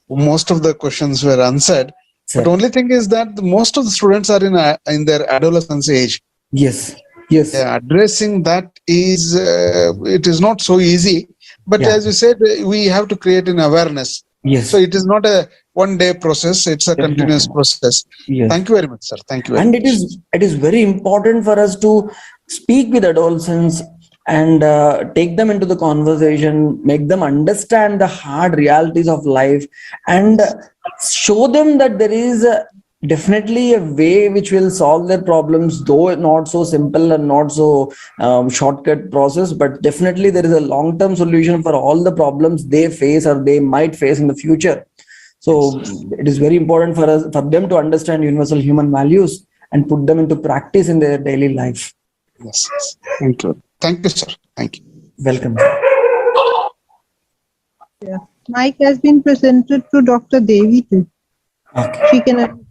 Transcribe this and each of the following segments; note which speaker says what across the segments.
Speaker 1: most of the questions were answered.
Speaker 2: Sir.
Speaker 1: But only thing is that most of the students are in their adolescence age.
Speaker 2: Yes. Yes.
Speaker 1: Addressing that is it is not so easy. But
Speaker 2: Yeah.
Speaker 1: as you said, we have to create an awareness.
Speaker 2: Yes.
Speaker 1: So it is not a one-day process; it's a
Speaker 2: Definitely.
Speaker 1: continuous process.
Speaker 2: Yes.
Speaker 1: Thank you very much, sir. Thank you very
Speaker 2: And
Speaker 1: much.
Speaker 2: it is very important for us to speak with adolescents and take them into the conversation, make them understand the hard realities of life, and show them that there is definitely a way which will solve their problems, though not so simple and not so shortcut process, but definitely there is a long-term solution for all the problems they face or they might face in the future. So it is very important for them to understand universal human values and put them into practice in their daily life.
Speaker 1: Yes. Thank you. Thank you, sir. Thank you.
Speaker 2: Welcome.
Speaker 3: Yeah. Mic has been presented to Dr. Devi too.
Speaker 2: Okay.
Speaker 3: She can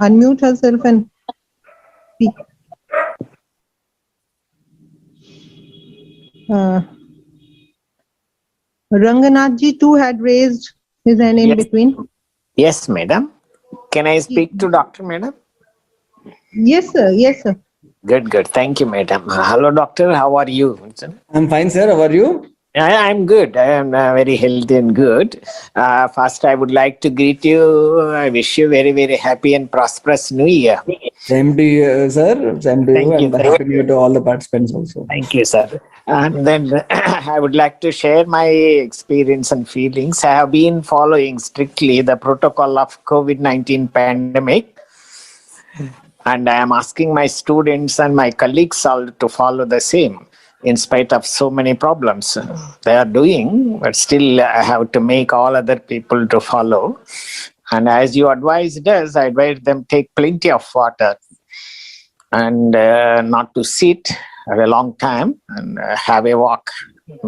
Speaker 3: unmute herself and speak. Ranganathji too had raised his hand in between.
Speaker 4: Yes, madam. Can I speak to Dr. Madam?
Speaker 3: Yes, sir. Yes, sir.
Speaker 4: Good, good. Thank you, madam. Hello, doctor. How are you?
Speaker 2: I'm fine, sir. How are you?
Speaker 4: I'm good. I am very healthy and good. First, I would like to greet you. I wish you very, very happy and prosperous New Year.
Speaker 2: Same to you, sir. Same to you, and happy New Year to all the participants also.
Speaker 4: Thank you, sir. And then I would like to share my experience and feelings. I have been following strictly the protocol of COVID-19 pandemic. And I am asking my students and my colleagues all to follow the same. In spite of so many problems they are doing, but still I have to make all other people to follow. And as you advised us, I advise them take plenty of water and not to sit at a long time and have a walk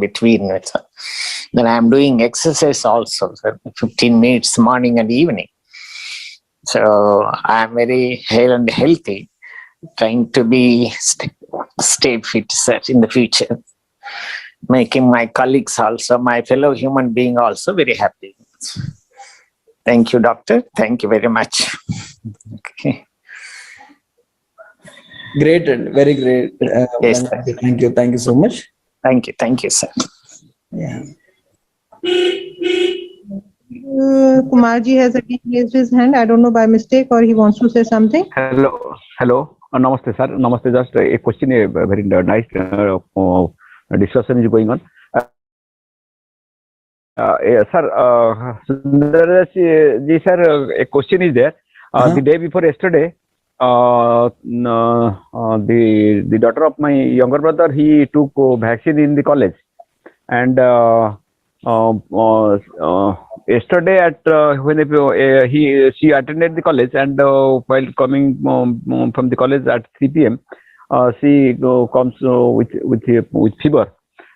Speaker 4: between it. Then I am doing exercise also, 15 minutes morning and evening. So I am very hale and healthy, trying to be stay fit in the future, making my colleagues also, my fellow human being also very happy. Thank you, doctor. Thank you very much. Okay.
Speaker 2: Great, very great.
Speaker 4: Yes,
Speaker 2: thank you. Thank you so much.
Speaker 4: Thank you, sir.
Speaker 2: Yeah.
Speaker 3: Kumarji has again raised his hand. I don't know by mistake or he wants to say something.
Speaker 5: Hello. Namaste, sir. Namaste. Just a question. A very nice discussion is going on. Sir, sir, a question is there. The day before yesterday, the daughter of my younger brother, he took vaccine in the college, and yesterday at when she attended the college, and while coming from the college at 3 p.m. She comes with fever,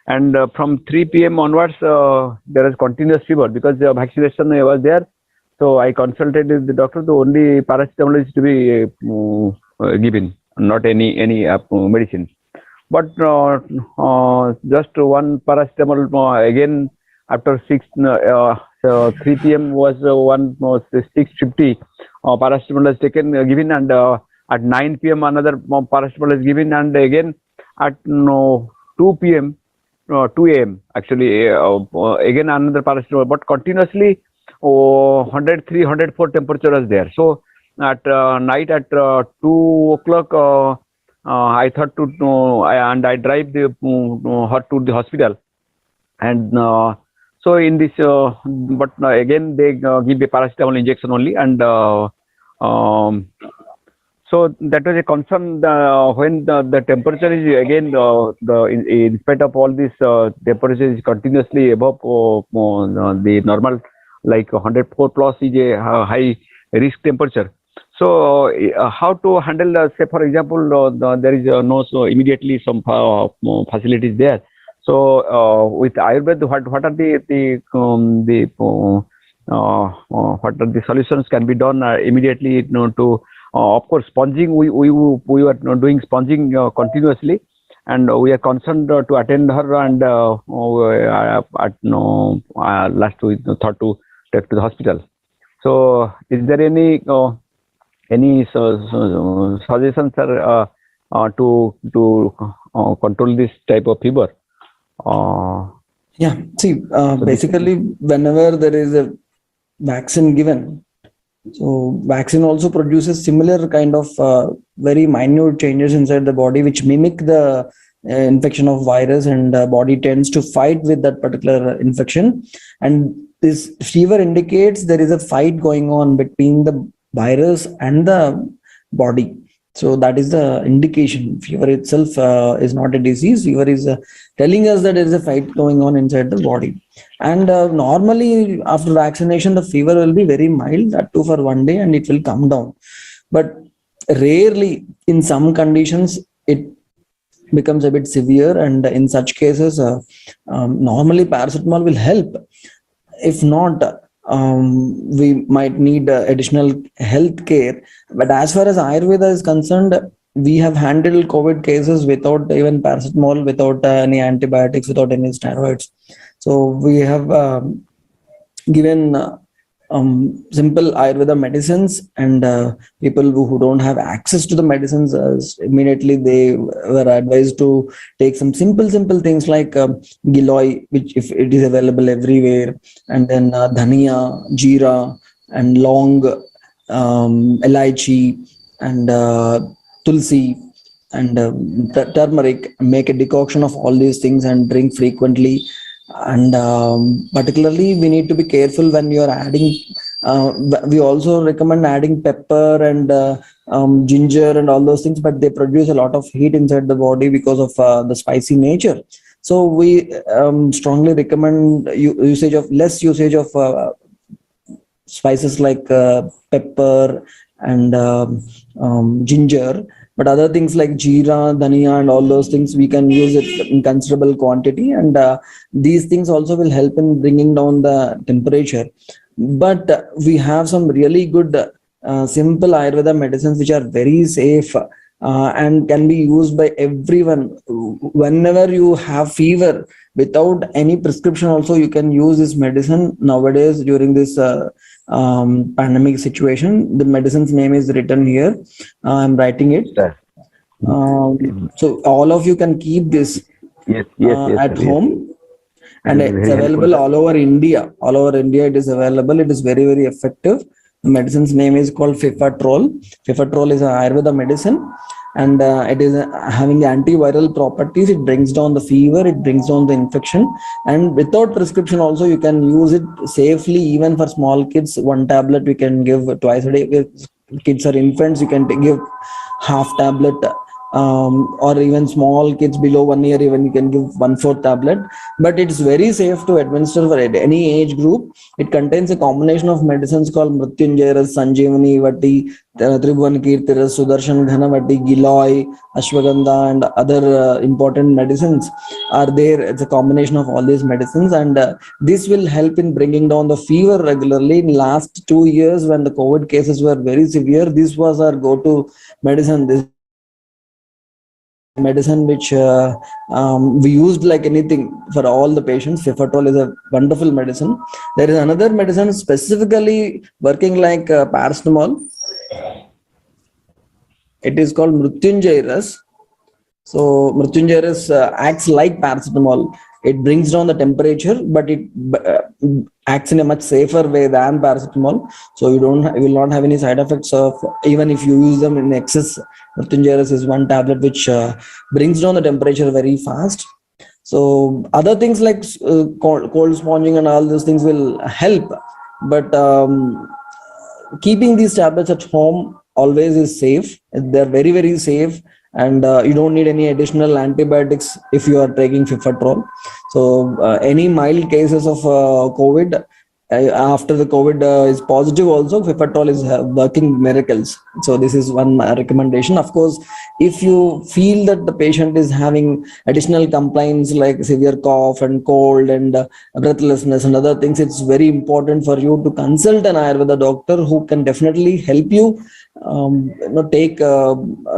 Speaker 5: and from 3 p.m. onwards there is continuous fever because the vaccination was there. So I consulted with the doctor. The only paracetamol is to be given, not any medicine. But just one paracetamol again after 3 p.m. was 650 paracetamol is taken given, and at 9 p.m. another paracetamol is given, and again at 2 p.m. 2 a.m. actually again another paracetamol, but continuously 103, 104 temperature is there. So at night at 2 o'clock I thought I drive her to the hospital, and so in this but again they give a paracetamol injection only, and so that was a concern when the temperature is again in spite of all this temperature is continuously above the normal, like 104 plus is a high risk temperature. So how to handle, say for example, there is no so immediately some facilities there. So with Ayurveda, what are what are the solutions can be done immediately to of course sponging, we were doing sponging continuously, and we are concerned to attend her, and last we thought to take to the hospital. So, is there any suggestions, sir, to control this type of fever?
Speaker 2: Yeah, see, basically, whenever there is a vaccine given, so vaccine also produces similar kind of very minute changes inside the body, which mimic the infection of virus, and body tends to fight with that particular infection. And this fever indicates there is a fight going on between the virus and the body. So that is the indication. Fever itself is not a disease. Fever is telling us that there is a fight going on inside the body. And normally after vaccination, the fever will be very mild, that too for one day, and it will come down. But rarely, in some conditions, it becomes a bit severe. And in such cases, normally paracetamol will help. If not, we might need additional health care. But as far as Ayurveda is concerned, we have handled COVID cases without even paracetamol, without any antibiotics, without any steroids. So we have given simple Ayurveda medicines, and people who don't have access to the medicines, immediately they were advised to take some simple things like giloy, which if it is available everywhere, and then dhania, jeera, and long, elaichi, and tulsi, and turmeric. Make a decoction of all these things and drink frequently. And particularly we need to be careful when you are adding, we also recommend adding pepper and ginger and all those things, but they produce a lot of heat inside the body because of the spicy nature. So we strongly recommend less usage of spices like pepper and ginger. But other things like jeera, dhania, and all those things, we can use it in considerable quantity. And these things also will help in bringing down the temperature. But we have some really good simple Ayurveda medicines which are very safe and can be used by everyone. Whenever you have fever, without any prescription also, you can use this medicine nowadays during this pandemic situation. The medicine's name is written here. I'm writing it. So all of you can keep this at home. And it's available all over India. All over India, it is available. It is very, very effective. The medicine's name is called Fifatrol. Fifatrol is an Ayurveda medicine, and it is having antiviral properties. It brings down the fever, it brings down the infection, and without prescription also you can use it safely. Even for small kids, one tablet we can give twice a day. If kids are infants, you can give half tablet, or even small kids below 1 year, even you can give 1/4 tablet. But it's very safe to administer for any age group. It contains a combination of medicines called Mrutyunjayaras, Sanjeevani Vati, Tribhuvan Kirtiras, Sudarshan Ghanavati, Giloy, Ashwagandha, and other important medicines are there. It's a combination of all these medicines, and this will help in bringing down the fever regularly. In last 2 years, when the COVID cases were very severe, this was our go-to medicine. This medicine which we used like anything for all the patients. Fifatrol is a wonderful medicine. There is another medicine specifically working like paracetamol. It is called Mrutyunjayaras. So Mrutyunjayaras acts like paracetamol. It brings down the temperature, but it acts in a much safer way than paracetamol. So you will not have any side effects of, even if you use them in excess. Mrutyunjayaras is one tablet which brings down the temperature very fast. So other things like cold sponging and all those things will help, but keeping these tablets at home always is safe. They're very, very safe. And you don't need any additional antibiotics if you are taking Fifatrol. So any mild cases of COVID, after the COVID is positive also, Fifatrol is working miracles. So this is one recommendation. Of course, if you feel that the patient is having additional complaints like severe cough and cold and breathlessness and other things, it's very important for you to consult an Ayurveda doctor who can definitely help you take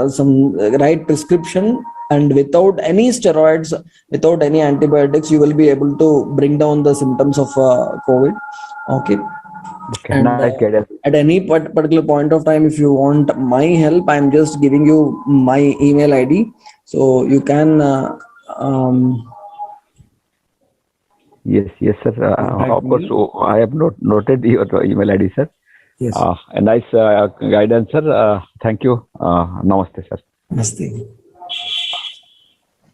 Speaker 2: some right prescription, and without any steroids, without any antibiotics, you will be able to bring down the symptoms of COVID. Okay.
Speaker 5: Okay,
Speaker 2: And
Speaker 5: nice guidance.
Speaker 2: at any particular point of time, if you want my help, I'm just giving you my email ID, so you can
Speaker 5: Yes, yes, sir.
Speaker 2: Contact
Speaker 5: Of course,
Speaker 2: me.
Speaker 5: I have noted your email ID, sir.
Speaker 2: Yes.
Speaker 5: A nice guidance, sir. Thank you. Namaste, sir.
Speaker 2: Namaste.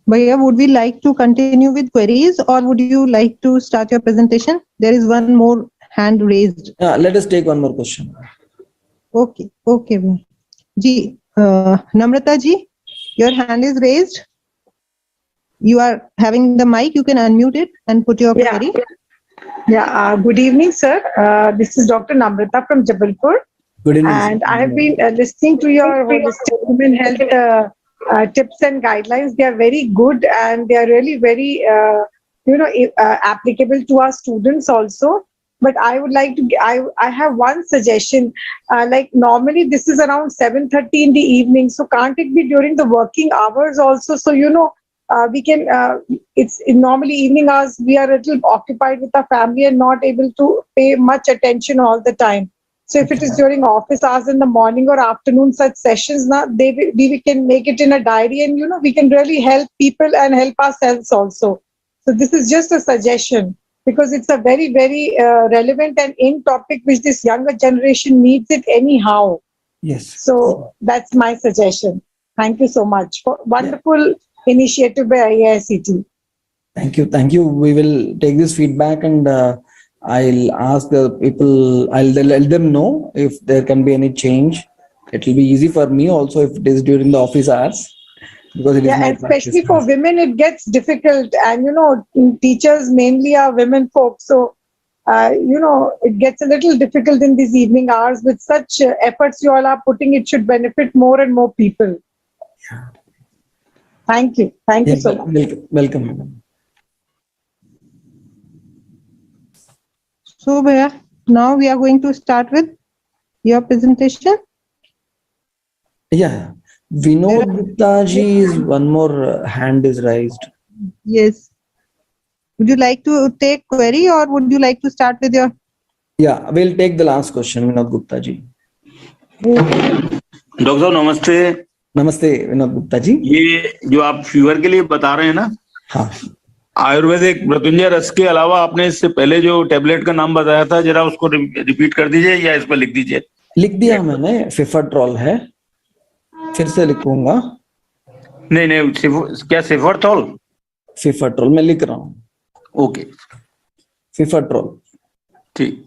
Speaker 3: Bhaiya, would we like to continue with queries or would you like to start your presentation? There is one more hand raised.
Speaker 2: Let us take one more question.
Speaker 3: Okay, okay. Bhaiya. Ji, Namrata ji, your hand is raised. You are having the mic, you can unmute it and put your
Speaker 6: Yeah.
Speaker 3: query.
Speaker 6: Good evening, sir. This is Dr. Namrata from Jabalpur.
Speaker 2: Good evening.
Speaker 6: And I have been listening to your holistic women health tips and guidelines. They are very good and they are really very, applicable to our students also. But I would like to, I have one suggestion. Like normally this is around 7:30 in the evening. So can't it be during the working hours also? So, we can, it's in normally evening hours, we are a little occupied with our family and not able to pay much attention all the time. So if it is during office hours in the morning or afternoon, such sessions, now we can make it in a diary and, we can really help people and help ourselves also. So this is just a suggestion because it's a very, very relevant and in topic which this younger generation needs it anyhow.
Speaker 2: Yes.
Speaker 6: So that's my suggestion. Thank you so much for wonderful initiative by AICTE.
Speaker 2: Thank you. Thank you. We will take this feedback and I'll ask the people, I'll let them know if there can be any change. It will be easy for me also if it is during the office hours, because it is my
Speaker 6: especially
Speaker 2: practice.
Speaker 6: for women, it gets difficult. And, teachers mainly are women folk. So, it gets a little difficult in these evening hours. With such efforts you all are putting, it should benefit more and more people.
Speaker 2: Yeah.
Speaker 6: Thank you. Thank you so much.
Speaker 2: Welcome.
Speaker 3: So Bhaiya, now we are going to start with your presentation.
Speaker 2: Yeah. Vinod Gupta ji is one more hand is raised.
Speaker 3: Yes. Would you like to take query or would you like to start with your?
Speaker 2: Yeah, we'll take the last question, Vinod Gupta ji.
Speaker 7: Doctor साहब नमस्ते।
Speaker 2: नमस्ते विनोद गुप्ता जी।
Speaker 7: ये जो आप fever के लिए बता रहे हैं ना,
Speaker 2: हाँ,
Speaker 7: आयुर्वेदिक मृत्युंजय रस के अलावा आपने इससे पहले जो टेबलेट का नाम बताया था, जरा उसको रिपीट कर दीजिए या इस पर लिख दीजिए।
Speaker 2: लिख दिया मैंने, फिफरट्रॉल है, फिर से लिखूंगा।
Speaker 7: नहीं, क्या सिफरथॉल?
Speaker 2: फिफरट्रॉल मैं लिख रहा हूँ।
Speaker 7: ओके,
Speaker 2: फिफरट्रॉल
Speaker 7: ठीक,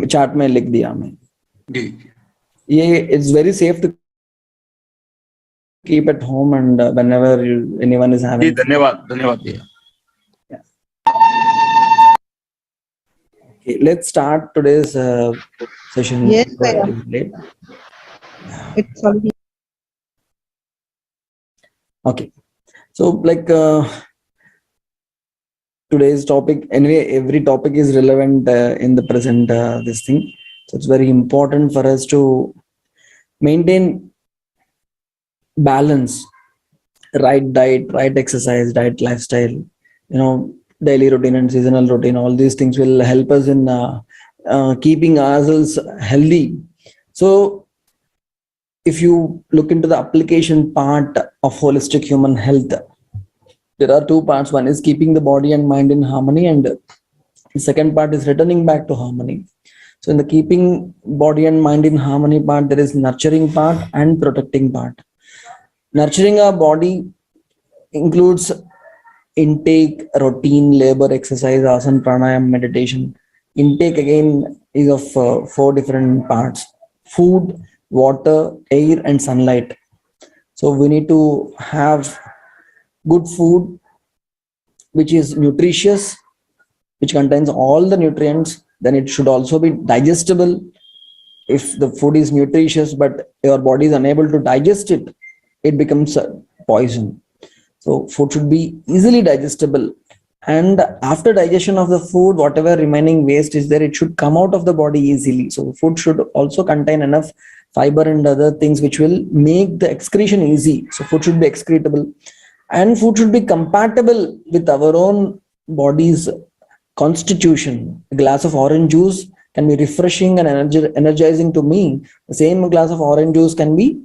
Speaker 2: चार्ट में लिख दिया मैं।
Speaker 7: ठीक।
Speaker 2: ये it's very safe to keep at home and whenever anyone is having.
Speaker 7: धन्यवाद भैया।
Speaker 2: Okay, let's start today's session.
Speaker 3: Yes, it's already.
Speaker 2: Okay, so like today's topic, anyway, every topic is relevant in the present this thing. So it's very important for us to maintain balance, right diet, right exercise, diet, lifestyle, daily routine and seasonal routine. All these things will help us in keeping ourselves healthy. So if you look into the application part of holistic human health, there are two parts. One is keeping the body and mind in harmony, and the second part is returning back to harmony. So in the keeping body and mind in harmony part, there is nurturing part and protecting part. Nurturing our body includes intake, routine, labor, exercise, asana, pranayam, meditation. Intake again is of 4 different parts: food, water, air, and sunlight. So we need to have good food, which is nutritious, which contains all the nutrients. Then it should also be digestible. If the food is nutritious but your body is unable to digest it, it becomes poison. So food should be easily digestible, and after digestion of the food, whatever remaining waste is there, it should come out of the body easily. So food should also contain enough fiber and other things which will make the excretion easy. So food should be excretable, and food should be compatible with our own body's constitution. A glass of orange juice can be refreshing and energizing to me. The same glass of orange juice can be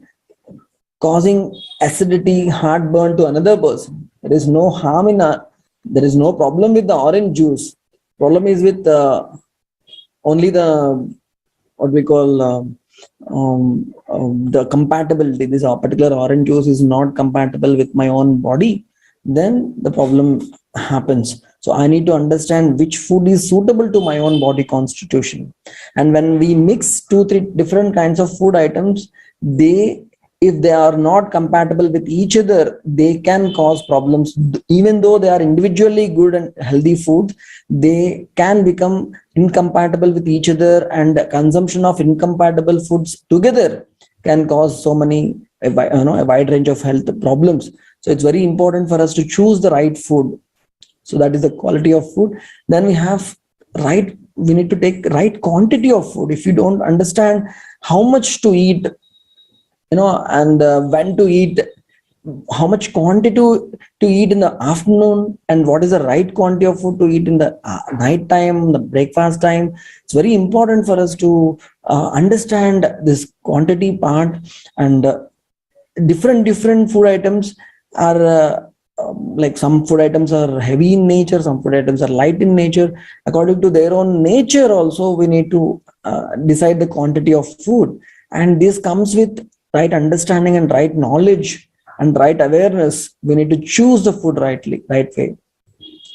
Speaker 2: causing acidity, heartburn to another person. There is no harm in there is no problem with the orange juice. Problem is with only the what we call the compatibility. This particular orange juice is not compatible with my own body, then the problem happens. So I need to understand which food is suitable to my own body constitution. And when we mix 2-3 different kinds of food items, if they are not compatible with each other, they can cause problems. Even though they are individually good and healthy foods, they can become incompatible with each other, and consumption of incompatible foods together can cause so many a wide range of health problems. So it's very important for us to choose the right food. So that is the quality of food. Then we need to take right quantity of food. If you don't understand how much to eat, and when to eat, how much quantity to eat in the afternoon, and what is the right quantity of food to eat in the night time, the breakfast time. It's very important for us to understand this quantity part. And different food items are like some food items are heavy in nature, some food items are light in nature. According to their own nature also, we need to decide the quantity of food. And this comes with right understanding and right knowledge and right awareness. We need to choose the food right way.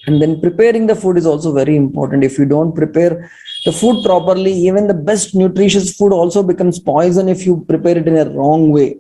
Speaker 2: And then preparing the food is also very important. If you don't prepare the food properly, even the best nutritious food also becomes poison if you prepare it in a wrong way.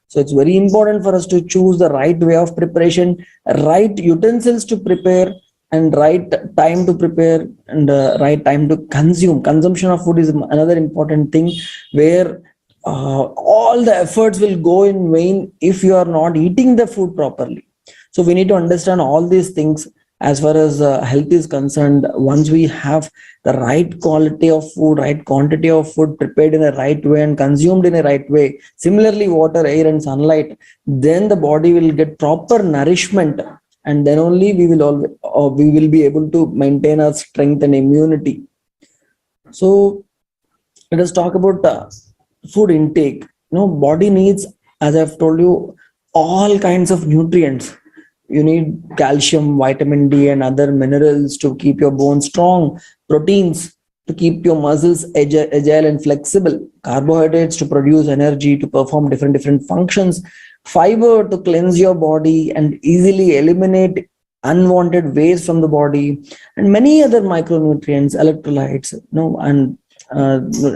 Speaker 2: So it's very important for us to choose the right way of preparation, right utensils to prepare, and right time to prepare, and right time to consume. Consumption of food is another important thing, where all the efforts will go in vain if you are not eating the food properly. So we need to understand all these things as far as health is concerned. Once we have the right quality of food, right quantity of food prepared in the right way and consumed in a right way, similarly water, air and sunlight, then the body will get proper nourishment, and then only we will be able to maintain our strength and immunity. So let us talk about food intake. Body needs, as I've told you, all kinds of nutrients. You need calcium, vitamin D and other minerals to keep your bones strong, proteins to keep your muscles agile and flexible, carbohydrates to produce energy to perform different functions, fiber to cleanse your body and easily eliminate unwanted waste from the body, and many other micronutrients, electrolytes, and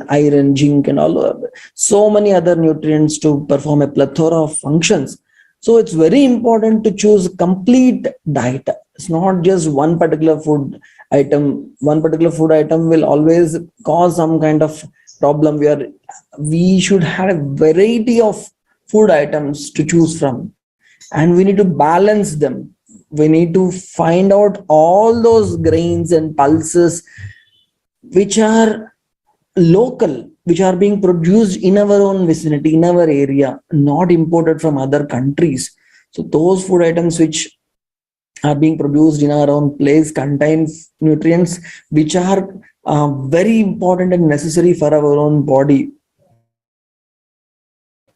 Speaker 2: iron, zinc and all, so many other nutrients to perform a plethora of functions. So it's very important to choose complete diet. It's not just one particular food item. One particular food item will always cause some kind of problem, where we should have a variety of food items to choose from, and we need to balance them. We need to find out all those grains and pulses which are local, which are being produced in our own vicinity, in our area, not imported from other countries. So those food items which are being produced in our own place contain nutrients which are very important and necessary for our own body.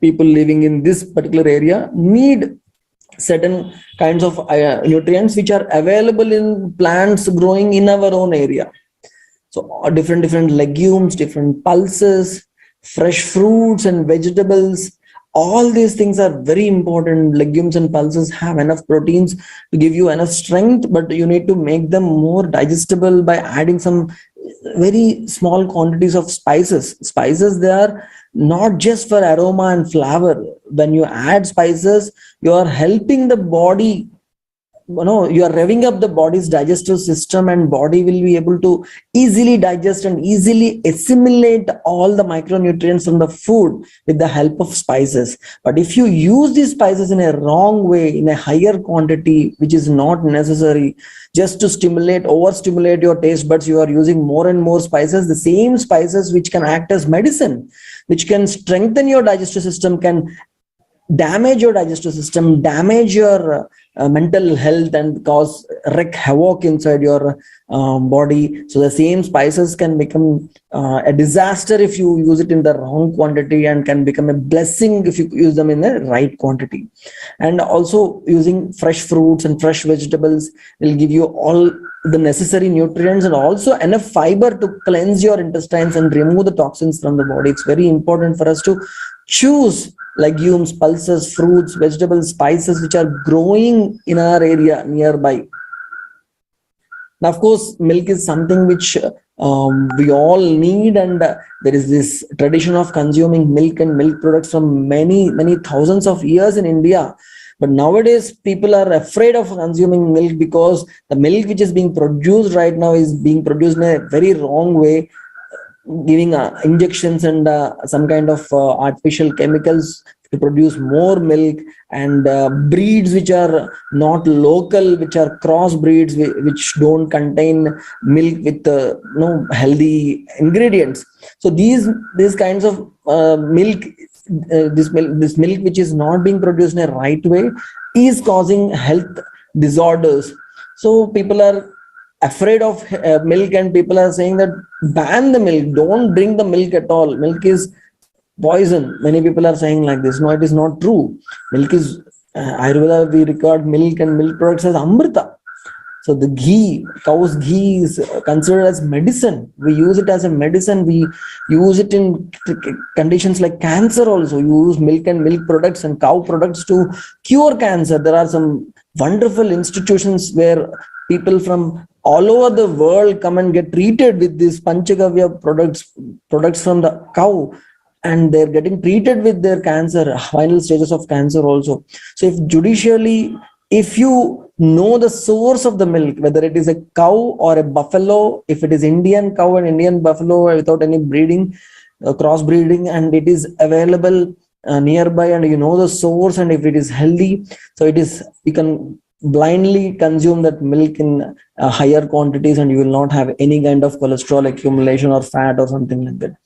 Speaker 2: People living in this particular area need certain kinds of nutrients which are available in plants growing in our own area. So different legumes, different pulses, fresh fruits and vegetables, all these things are very important. Legumes and pulses have enough proteins to give you enough strength, but you need to make them more digestible by adding some very small quantities of spices. Spices, they are not just for aroma and flavor. When you add spices, you are helping the body you are revving up the body's digestive system, and body will be able to easily digest and easily assimilate all the micronutrients from the food with the help of spices. But if you use these spices in a wrong way, in a higher quantity, which is not necessary, just to overstimulate your taste buds, you are using more and more spices. The same spices which can act as medicine, which can strengthen your digestive system, can damage your digestive system, damage your mental health, and wreak havoc inside your body. So the same spices can become a disaster if you use it in the wrong quantity, and can become a blessing if you use them in the right quantity. And also, using fresh fruits and fresh vegetables will give you all the necessary nutrients and also enough fiber to cleanse your intestines and remove the toxins from the body. It's very important for us to choose legumes, pulses, fruits, vegetables, spices which are growing in our area nearby. Now, of course, milk is something which we all need, and there is this tradition of consuming milk and milk products from many thousands of years in India. But nowadays, people are afraid of consuming milk because the milk which is being produced right now is being produced in a very wrong way, giving injections and some kind of artificial chemicals to produce more milk, and breeds which are not local, which are cross breeds, which don't contain milk with healthy ingredients. So these kinds of milk, this milk which is not being produced in a right way is causing health disorders. So people are afraid of milk, and people are saying that ban the milk, don't drink the milk at all, milk is poison. Many people are saying like this. No, it is not true. Milk is Ayurveda, we regard milk and milk products as amrita. So the ghee, cow's ghee, is considered as medicine. We use it as a medicine. We use it in conditions like cancer also. You use milk and milk products and cow products to cure cancer. There are some wonderful institutions where people from all over the world come and get treated with these Panchagavya products from the cow, and they're getting treated with their cancer, final stages of cancer also. So if judicially, if you know the source of the milk, whether it is a cow or a buffalo, if it is Indian cow and Indian buffalo without any breeding, crossbreeding, and it is available nearby, and you know the source, and if it is healthy, so it is, you can blindly consume that milk in higher quantities, and you will not have any kind of cholesterol accumulation or fat or something like that.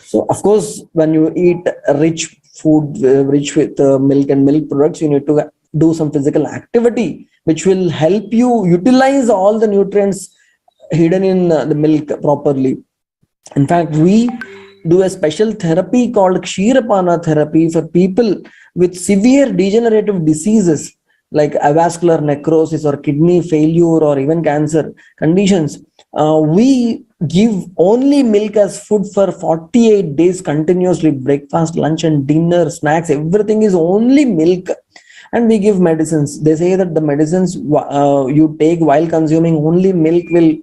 Speaker 2: So of course, when you eat rich food, rich with milk and milk products, you need to do some physical activity which will help you utilize all the nutrients hidden in the milk properly. In fact, we do a special therapy called Kshirapana therapy for people with severe degenerative diseases like avascular necrosis or kidney failure or even cancer conditions. We give only milk as food for 48 days continuously, breakfast, lunch and dinner, snacks, everything is only milk. And we give medicines. They say that the medicines you take while consuming only milk will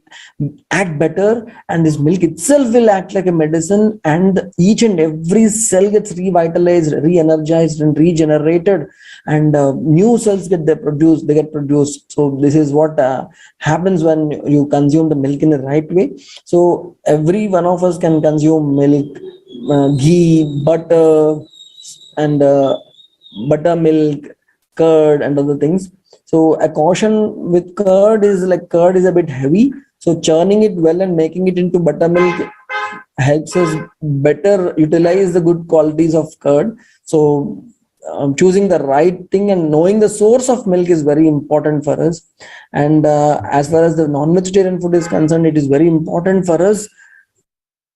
Speaker 2: act better, and this milk itself will act like a medicine, and each and every cell gets revitalized, re-energized and regenerated, and new cells get produced. So this is what happens when you consume the milk in the right way. So every one of us can consume milk, ghee, butter, and buttermilk, curd and other things. So a caution with curd is a bit heavy, so churning it well and making it into buttermilk helps us better utilize the good qualities of curd. So choosing the right thing and knowing the source of milk is very important for us. And as far as the non-vegetarian food is concerned, it is very important for us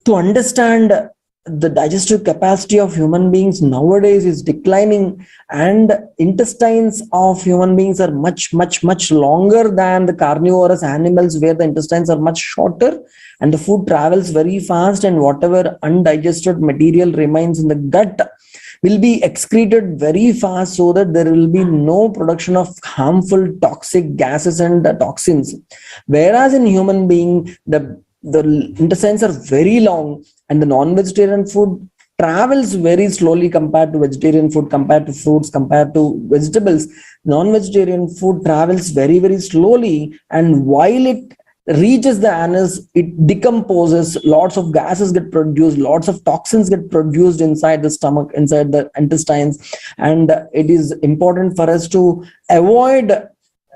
Speaker 2: to understand the digestive capacity of human beings nowadays is declining, and intestines of human beings are much longer than the carnivorous animals, where the intestines are much shorter and the food travels very fast, and whatever undigested material remains in the gut will be excreted very fast, so that there will be no production of harmful toxic gases and toxins. Whereas in human being, the intestines are very long, and the non-vegetarian food travels very slowly compared to vegetarian food, compared to fruits, compared to vegetables. Non-vegetarian food travels very, very slowly, and while it reaches the anus, it decomposes, lots of gases get produced, lots of toxins get produced inside the stomach, inside the intestines. And it is important for us to avoid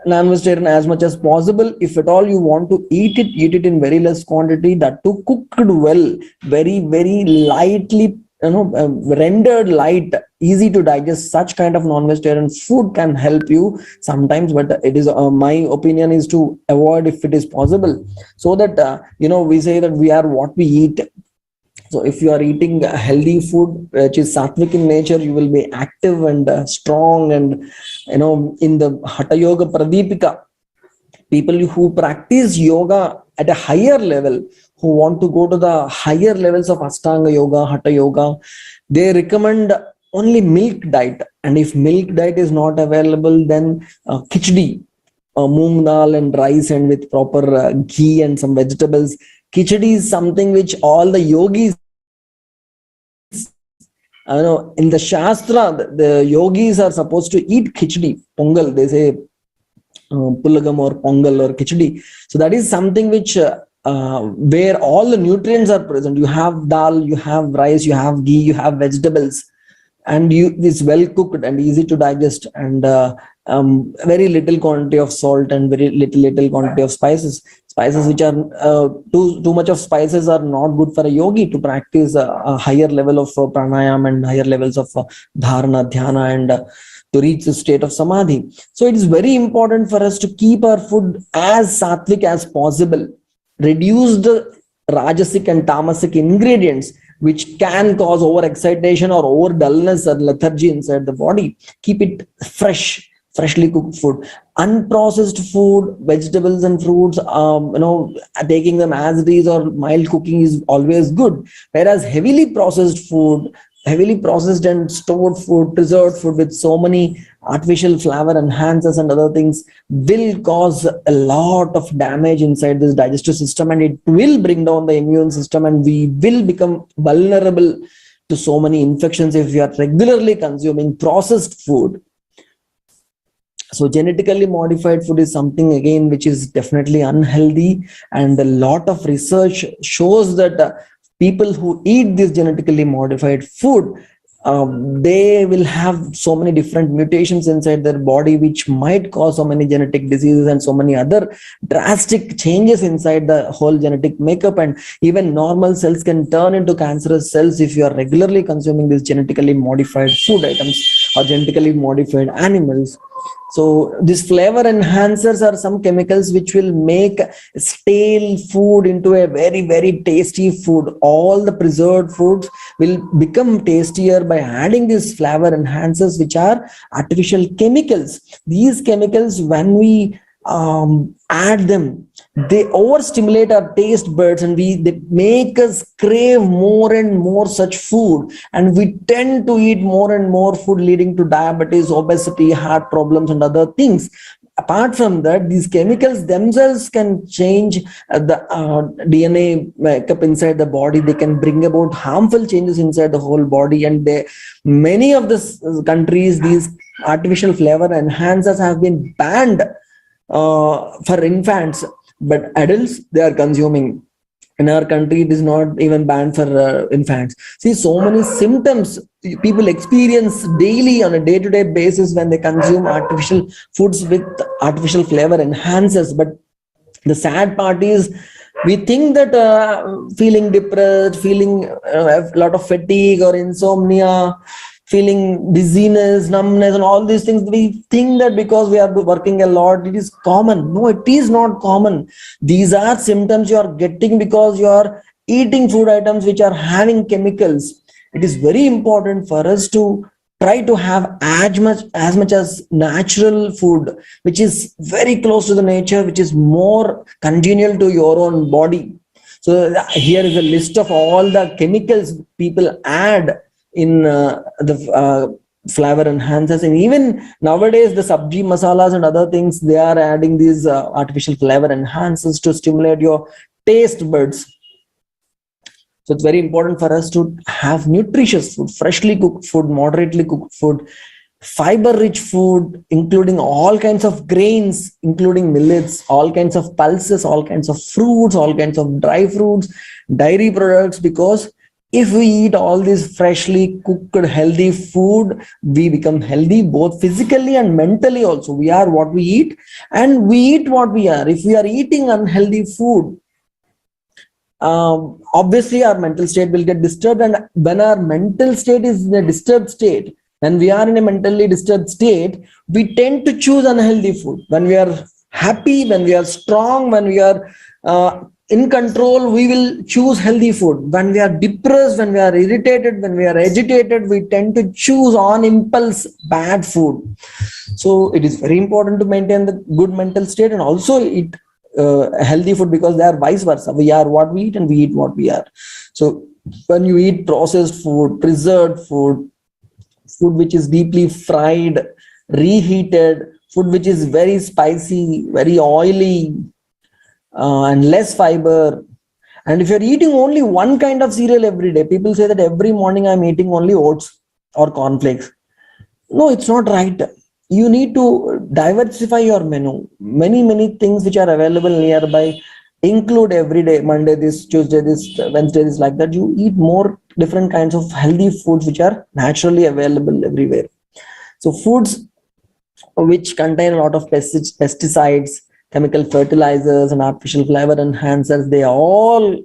Speaker 2: non-vegetarian as much as possible. If at all you want to eat it in very less quantity, that too cooked well, very, very lightly, rendered light, easy to digest. Such kind of non-vegetarian food can help you sometimes, but it is my opinion is to avoid if it is possible, so that we say that we are what we eat. So if you are eating healthy food which is sattvic in nature, you will be active and strong. And in the Hatha Yoga Pradipika, people who practice yoga at a higher level, who want to go to the higher levels of Ashtanga Yoga, Hatha Yoga, they recommend only milk diet. And if milk diet is not available, then khichdi, moong dal and rice, and with proper ghee and some vegetables. Khichdi is something which all the yogis, in the Shastra, the yogis are supposed to eat khichdi, pongal, they say pulagam or pongal or khichdi. So that is something which where all the nutrients are present. You have dal, you have rice, you have ghee, you have vegetables, and it's well cooked and easy to digest, and very little quantity of salt and very little quantity of spices which are too much of spices are not good for a yogi to practice a higher level of pranayam and higher levels of dharana, dhyana, and to reach the state of samadhi. So it is very important for us to keep our food as sattvic as possible, reduce the rajasic and tamasic ingredients which can cause over-excitation or over-dullness or lethargy inside the body. Keep it freshly cooked food. Unprocessed food, vegetables and fruits, taking them as it is or mild cooking is always good. Whereas heavily processed and stored food, preserved food with so many artificial flavor enhancers and other things will cause a lot of damage inside this digestive system, and it will bring down the immune system, and we will become vulnerable to so many infections if we are regularly consuming processed food. So genetically modified food is something again which is definitely unhealthy, and a lot of research shows that people who eat this genetically modified food, they will have so many different mutations inside their body which might cause so many genetic diseases and so many other drastic changes inside the whole genetic makeup, and even normal cells can turn into cancerous cells if you are regularly consuming these genetically modified food items or genetically modified animals. So these flavor enhancers are some chemicals which will make stale food into a very, very tasty food. All the preserved foods will become tastier by adding these flavor enhancers, which are artificial chemicals. These chemicals, when we add them, they overstimulate our taste buds, and they make us crave more and more such food, and we tend to eat more and more food, leading to diabetes, obesity, heart problems, and other things. Apart from that, these chemicals themselves can change the DNA makeup inside the body. They can bring about harmful changes inside the whole body, and many of the countries, these artificial flavor enhancers have been banned for infants, but adults, they are consuming. In our country, it is not even banned for infants. See, so many symptoms people experience daily on a day-to-day basis when they consume artificial foods with artificial flavor enhancers. But the sad part is, we think that feeling depressed, feeling a lot of fatigue or insomnia, feeling dizziness, numbness, and all these things, we think that because we are working a lot, it is common. No, it is not common. These are symptoms you are getting because you are eating food items which are having chemicals. It is very important for us to try to have as much as natural food, which is very close to the nature, which is more congenial to your own body. So here is a list of all the chemicals people add in the flavor enhancers, and even nowadays the sabji masalas and other things, they are adding these artificial flavor enhancers to stimulate your taste buds. So it's very important for us to have nutritious food, freshly cooked food, moderately cooked food, fiber rich food, including all kinds of grains, including millets, all kinds of pulses, all kinds of fruits, all kinds of dry fruits, dairy products, because if we eat all this freshly cooked healthy food, we become healthy both physically and mentally also. We are what we eat, and we eat what we are. If we are eating unhealthy food, obviously our mental state will get disturbed, and when our mental state is in a disturbed state, when we are in a mentally disturbed state, we tend to choose unhealthy food. When we are happy, when we are strong, when we are in control, we will choose healthy food. When we are depressed, when we are irritated, when we are agitated, we tend to choose on impulse bad food. So it is very important to maintain the good mental state and also eat healthy food, because they are vice versa. We are what we eat and we eat what we are. So when you eat processed food, preserved food, food which is deeply fried, reheated, food which is very spicy, very oily, and less fiber. And if you're eating only one kind of cereal every day, people say that every morning I'm eating only oats or cornflakes. No, it's not right. You need to diversify your menu. Many things which are available nearby, include every day, Monday this, Tuesday this, Wednesday this, like that. You eat more different kinds of healthy foods which are naturally available everywhere. So foods which contain a lot of pesticides, chemical fertilizers and artificial flavor enhancers, they all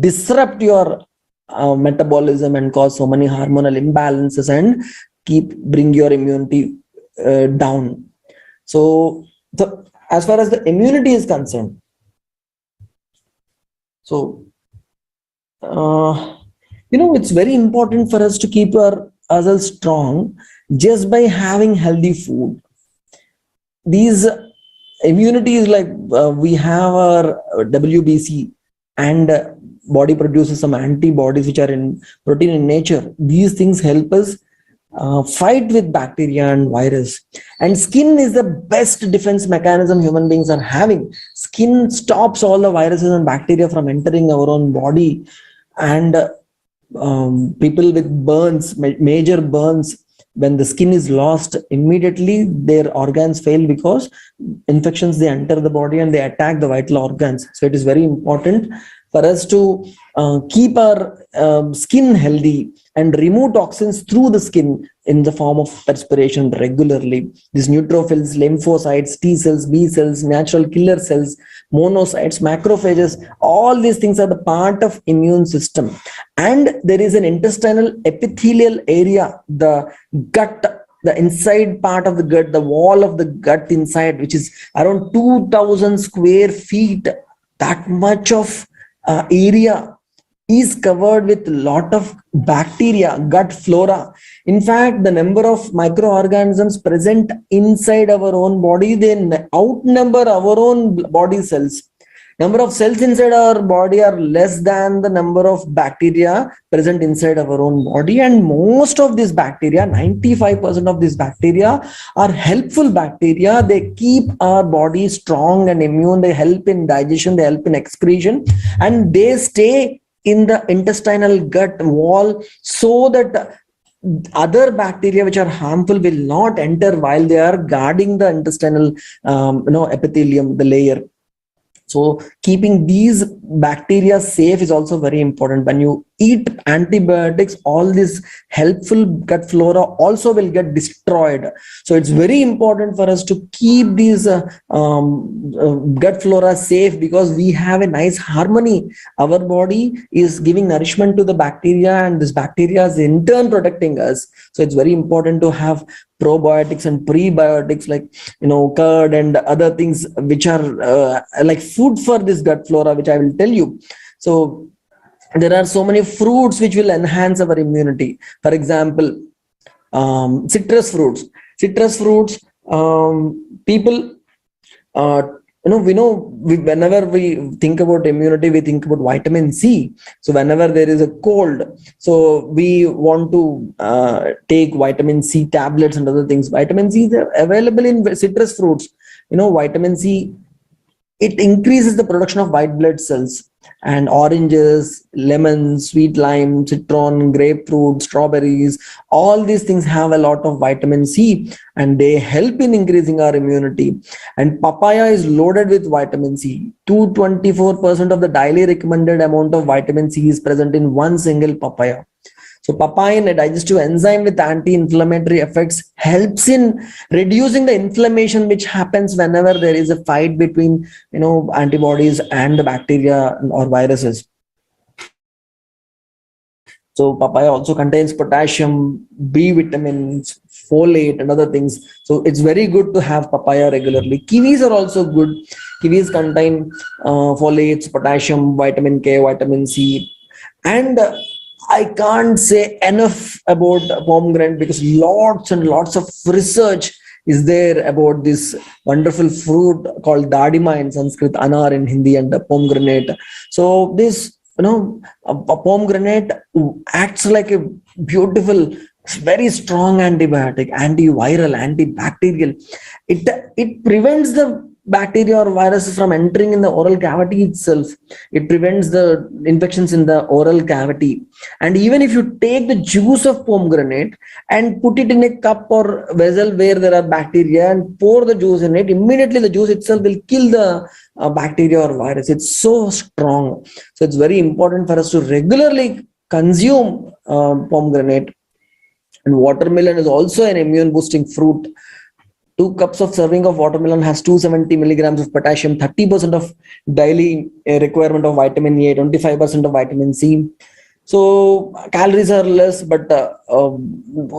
Speaker 2: disrupt your metabolism and cause so many hormonal imbalances and bring your immunity down. So as far as the immunity is concerned, so it's very important for us to keep ourselves strong just by having healthy food. These immunity is like we have our WBC, and body produces some antibodies which are in protein in nature. These things help us fight with bacteria and virus. And skin is the best defense mechanism human beings are having. Skin stops all the viruses and bacteria from entering our own body. And people with burns, major burns, when the skin is lost, immediately their organs fail, because infections, they enter the body and they attack the vital organs. So it is very important for us to keep our skin healthy and remove toxins through the skin in the form of perspiration regularly. These neutrophils, lymphocytes, T cells, B cells, natural killer cells, monocytes, macrophages, all these things are the part of immune system. And there is an intestinal epithelial area, the gut, the inside part of the gut, the wall of the gut inside, which is around 2000 square feet. That much of area is covered with a lot of bacteria, gut flora. In fact, the number of microorganisms present inside our own body, they outnumber our own body cells. Number of cells inside our body are less than the number of bacteria present inside our own body. And most of these bacteria, 95% of these bacteria, are helpful bacteria. They keep our body strong and immune. They help in digestion, they help in excretion, and they stay in the intestinal gut wall so that other bacteria which are harmful will not enter while they are guarding the intestinal epithelium, the layer. So keeping these bacteria safe is also very important. When you eat antibiotics, all this helpful gut flora also will get destroyed. So it's very important for us to keep these gut flora safe, because we have a nice harmony. Our body is giving nourishment to the bacteria, and this bacteria is in turn protecting us. So it's very important to have probiotics and prebiotics, like curd and other things which are like food for this gut flora, which I will tell you. So there are so many fruits which will enhance our immunity. For example, citrus fruits. People, whenever we think about immunity, we think about vitamin C. So whenever there is a cold, so we want to take vitamin C tablets and other things. Vitamin C is available in citrus fruits. Vitamin C, it increases the production of white blood cells, and oranges, lemons, sweet lime, citron, grapefruit, strawberries. All these things have a lot of vitamin C, and they help in increasing our immunity. And papaya is loaded with vitamin C. 224% of the daily recommended amount of vitamin C is present in one single papaya. So papain, a digestive enzyme with anti-inflammatory effects, helps in reducing the inflammation which happens whenever there is a fight between antibodies and the bacteria or viruses. So papaya also contains potassium, B vitamins, folate, and other things. So it's very good to have papaya regularly. Kiwis are also good. Kiwis contain folates, potassium, vitamin K, vitamin C, and I can't say enough about pomegranate because lots and lots of research is there about this wonderful fruit called dadima in Sanskrit, anar in Hindi, and pomegranate. So this, a pomegranate acts like a beautiful, very strong antibiotic, antiviral, antibacterial. It prevents the bacteria or viruses from entering in the oral cavity itself. It prevents the infections in the oral cavity. And even if you take the juice of pomegranate and put it in a cup or vessel where there are bacteria and pour the juice in it, immediately the juice itself will kill the bacteria or virus. It's so strong. So it's very important for us to regularly consume pomegranate. And watermelon is also an immune boosting fruit. 2 cups of serving of watermelon has 270 milligrams of potassium, 30% of daily requirement of vitamin A, 25% of vitamin C. So calories are less, but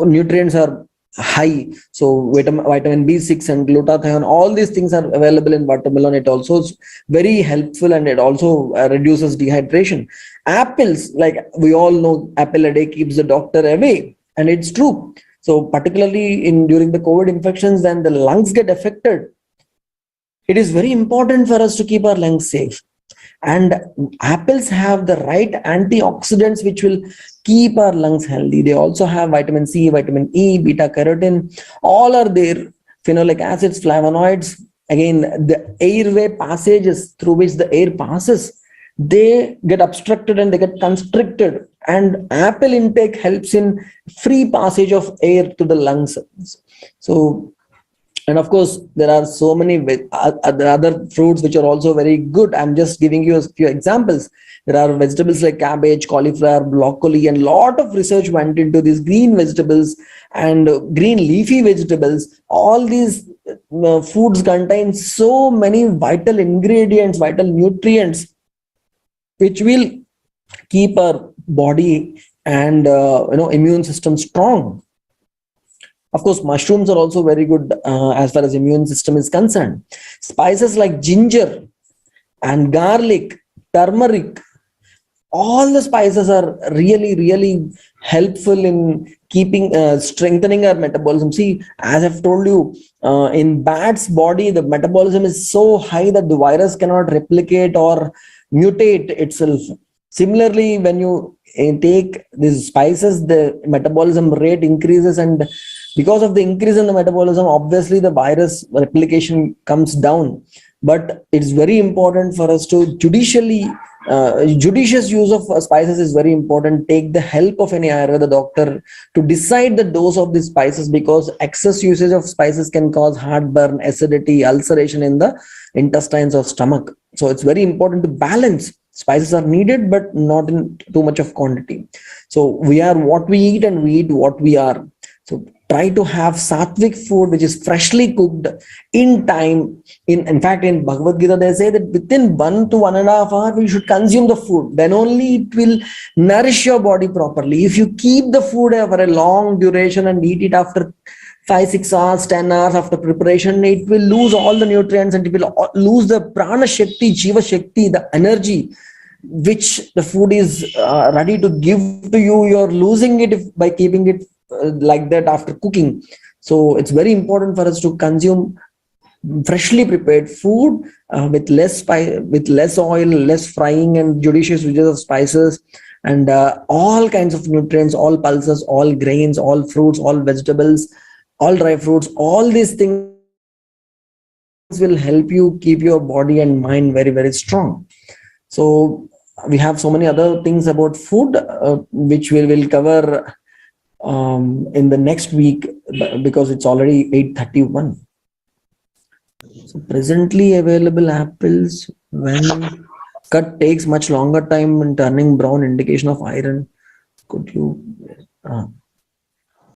Speaker 2: nutrients are high. So vitamin B6 and glutathione, all these things are available in watermelon. It also is very helpful, and it also reduces dehydration. Apples, like we all know, apple a day keeps the doctor away, and it's true. So particularly during the COVID infections, then the lungs get affected. It is very important for us to keep our lungs safe. And apples have the right antioxidants which will keep our lungs healthy. They also have vitamin C, vitamin E, beta carotene, all are there. Phenolic acids, flavonoids. Again, the airway passages through which the air passes, they get obstructed and they get constricted, and apple intake helps in free passage of air to the lungs. So, and of course there are so many other fruits which are also very good. I'm just giving you a few examples. There are vegetables like cabbage, cauliflower, broccoli, and lot of research went into these green vegetables and green leafy vegetables. All these foods contain so many vital ingredients, vital nutrients, which will keep our body and immune system strong. Of course, mushrooms are also very good as far as immune system is concerned. Spices like ginger and garlic, turmeric, all the spices are really helpful in keeping strengthening our metabolism. See, as I've told you, in bat's body, the metabolism is so high that the virus cannot replicate or mutate itself. Similarly, when you take these spices, the metabolism rate increases, and because of the increase in the metabolism, obviously the virus replication comes down. But it's very important for us to judicious use of spices is very important. Take the help of any Ayurveda doctor to decide the dose of these spices, because excess usage of spices can cause heartburn, acidity, ulceration in the intestines or stomach. So it's very important to balance. Spices are needed, but not in too much of quantity. So we are what we eat, and we eat what we are. So try to have sattvic food which is freshly cooked in time. In fact, in Bhagavad Gita they say that within 1 to 1.5 hours we should consume the food. Then only it will nourish your body properly. If you keep the food for a long duration and eat it after 5-6 hours, 10 hours after preparation, it will lose all the nutrients, and it will lose the prana shakti, jiva shakti, the energy which the food is ready to give to you. You're losing it by keeping it like that after cooking. So it's very important for us to consume freshly prepared food with less oil, less frying, and judicious uses of spices, and all kinds of nutrients, all pulses, all grains, all fruits, all vegetables, all dry fruits. All these things will help you keep your body and mind very strong. So we have so many other things about food, which we will cover in the next week, because it's already 8:31. So presently available apples, when cut, takes much longer time in turning brown, indication of iron. Could you